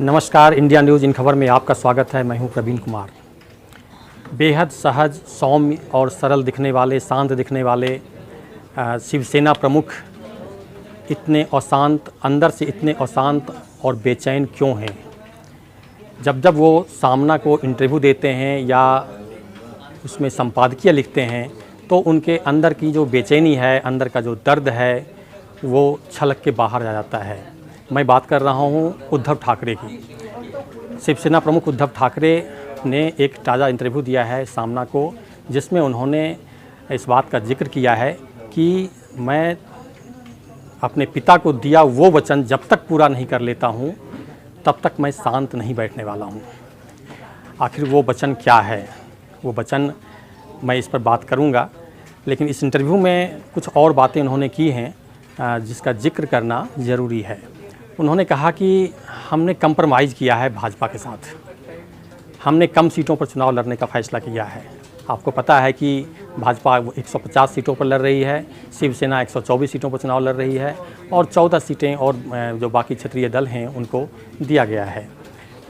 नमस्कार, India news इन खबर में आपका स्वागत है। मैं हूं प्रवीण कुमार। बेहद सहज, सौम्य और सरल दिखने वाले, शांत दिखने वाले शिवसेना प्रमुख इतने अशांत, अंदर से इतने अशांत और बेचैन क्यों हैं? जब वो सामना को इंटरव्यू देते हैं या उसमें संपादकीय लिखते हैं तो उनके अंदर की जो बेचैनी है, अंदर का जो दर्द है, वो छलक के बाहर आ जाता है। मैं बात कर रहा हूँ उद्धव ठाकरे की। शिवसेना प्रमुख उद्धव ठाकरे ने एक ताज़ा इंटरव्यू दिया है सामना को, जिसमें उन्होंने इस बात का जिक्र किया है कि मैं अपने पिता को दिया वो वचन जब तक पूरा नहीं कर लेता हूँ तब तक मैं शांत नहीं बैठने वाला हूँ। आखिर वो वचन क्या है? वो वचन मैं इस पर बात करूँगा, लेकिन इस इंटरव्यू में कुछ और बातें उन्होंने की हैं जिसका जिक्र करना ज़रूरी है। उन्होंने कहा कि हमने कंप्रोमाइज़ किया है भाजपा के साथ, हमने कम सीटों पर चुनाव लड़ने का फैसला किया है। आपको पता है कि भाजपा 150 सीटों पर लड़ रही है, शिवसेना 124 सीटों पर चुनाव लड़ रही है और 14 सीटें और जो बाकी क्षेत्रीय दल हैं उनको दिया गया है।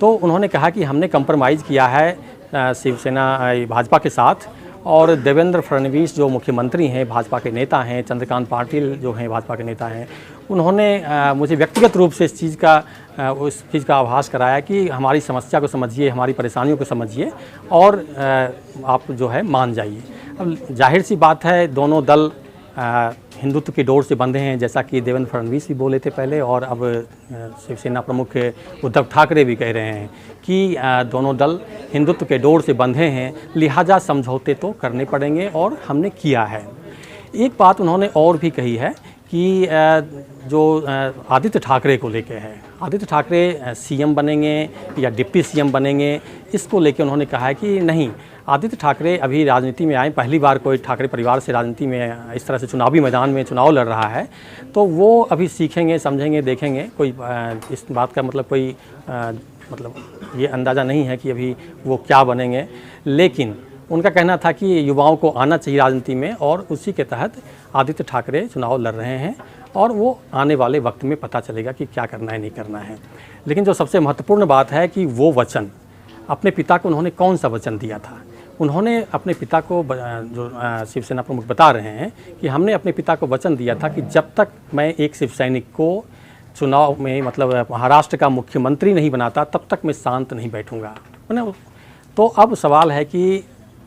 तो उन्होंने कहा कि हमने कंप्रोमाइज़ किया है शिवसेना भाजपा के साथ, और देवेंद्र फडणवीस जो मुख्यमंत्री हैं, भाजपा के नेता हैं, चंद्रकांत पाटिल जो हैं भाजपा के नेता हैं, उन्होंने मुझे व्यक्तिगत रूप से उस चीज़ का आभास कराया कि हमारी समस्या को समझिए, हमारी परेशानियों को समझिए और आप जो है मान जाइए। अब जाहिर सी बात है, दोनों दल हिंदुत्व की डोर से बंधे हैं, जैसा कि देवेंद्र फडणवीस भी बोले थे पहले, और अब शिवसेना प्रमुख उद्धव ठाकरे भी कह रहे हैं कि दोनों दल हिंदुत्व के डोर से बंधे हैं, लिहाजा समझौते तो करने पड़ेंगे और हमने किया है। एक बात उन्होंने और भी कही है कि जो आदित्य ठाकरे को लेके है, आदित्य ठाकरे सीएम बनेंगे या डिप्टी सीएम बनेंगे, इसको लेके उन्होंने कहा है कि नहीं, आदित्य ठाकरे अभी राजनीति में आए, पहली बार कोई ठाकरे परिवार से राजनीति में इस तरह से चुनावी मैदान में चुनाव लड़ रहा है, तो वो अभी सीखेंगे, समझेंगे, देखेंगे। कोई इस बात का मतलब कोई मतलब ये अंदाज़ा नहीं है कि अभी वो क्या बनेंगे, लेकिन उनका कहना था कि युवाओं को आना चाहिए राजनीति में, और उसी के तहत आदित्य ठाकरे चुनाव लड़ रहे हैं और वो आने वाले वक्त में पता चलेगा कि क्या करना है, नहीं करना है। लेकिन जो सबसे महत्वपूर्ण बात है कि वो वचन, अपने पिता को उन्होंने कौन सा वचन दिया था? उन्होंने अपने पिता को, जो शिवसेना प्रमुख बता रहे हैं कि हमने अपने पिता को वचन दिया था कि जब तक मैं एक शिव सैनिक को चुनाव में, मतलब महाराष्ट्र का मुख्यमंत्री नहीं बनाता, तब तक मैं शांत नहीं बैठूंगा। तो अब सवाल है कि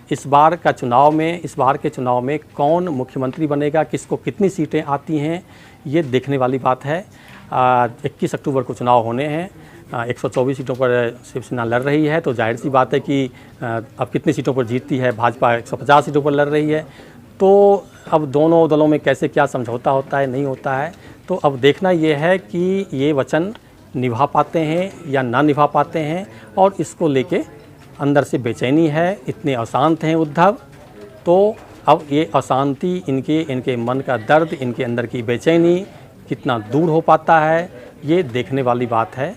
इस बार के चुनाव में कौन मुख्यमंत्री बनेगा, किसको कितनी सीटें आती हैं, ये देखने वाली बात है। 21 अक्टूबर को चुनाव होने हैं। 124 सीटों पर शिवसेना लड़ रही है, तो जाहिर सी बात है कि अब कितनी सीटों पर जीतती है। भाजपा 150 सीटों पर लड़ रही है, तो अब दोनों दलों में कैसे क्या समझौता होता है, नहीं होता है, तो अब देखना ये है कि ये वचन निभा पाते हैं या ना निभा पाते हैं, और इसको लेके अंदर से बेचैनी है, इतने अशांत हैं उद्धव। तो अब ये अशांति, इनके मन का दर्द, इनके अंदर की बेचैनी कितना दूर हो पाता है, ये देखने वाली बात है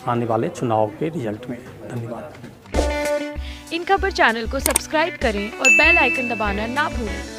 आने वाले चुनाव के रिजल्ट में। धन्यवाद। इन खबर चैनल को सब्सक्राइब करें और बेल आइकन दबाना ना भूलें।